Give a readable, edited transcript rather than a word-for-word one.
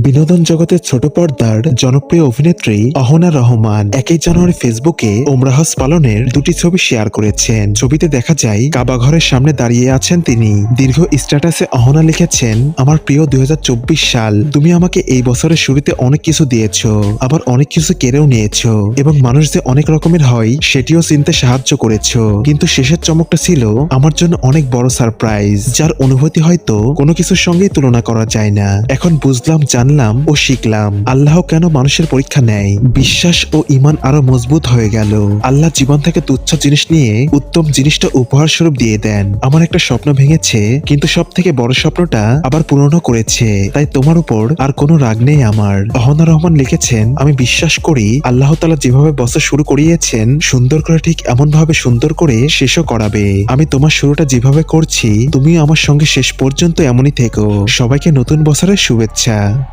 বিনোদন জগতের ছোট পর্দার জনপ্রিয় অভিনেত্রী অহনা রহমান 1 জানুয়ারি ফেসবুকে ওমরা হজ পালনের দুটি ছবি শেয়ার করেছেন। ছবিতে দেখা যায় কাবা ঘরের সামনে দাঁড়িয়ে আছেন তিনি। দীর্ঘ স্ট্যাটাসে অহনা লিখেছেন, আমার প্রিয় 2024 সাল, তুমি আমাকে এই বছরের শুরুতে অনেক কিছু দিয়েছো, আবার অনেক কিছু কেড়েও নিয়েছো, এবং মানুষ যে অনেক রকমের হয় সেটিও চিনতে সাহায্য করেছো। কিন্তু শেষের চমকটা ছিল আমার জন্য অনেক বড় সারপ্রাইজ, যার অনুভূতি হয়তো কোনো কিছুর সঙ্গেই তুলনা করা যায় না। এখন বুঝলাম, জানলাম ও শিখলাম আল্লাহ কেন মানুষের পরীক্ষা নেয়। বিশ্বাস ও ঈমান আরো মজবুত হয়ে গেল। আল্লাহ জীবন থেকে তুচ্ছ জিনিস নিয়ে উত্তম জিনিসটা উপহার স্বরূপ দিয়ে দেন। আমার একটা স্বপ্ন ভেঙেছে, কিন্তু সব থেকে বড় স্বপ্নটা আবার পূরণও করেছে। তাই তোমার উপর আর কোনো রাগ নেই আমার। অহনা রহমান লিখেছেন, আমি বিশ্বাস করি আল্লাহ তাআলা যেভাবে বছর শুরু করিয়েছেন সুন্দর করে ঠিক এমন ভাবে সুন্দর করে শেষও করাবে। আমি তোমার শুরুটা যেভাবে করছি তুমিও আমার সঙ্গে শেষ পর্যন্ত এমনই থেকো। সবাইকে নতুন বছরের শুভেচ্ছা।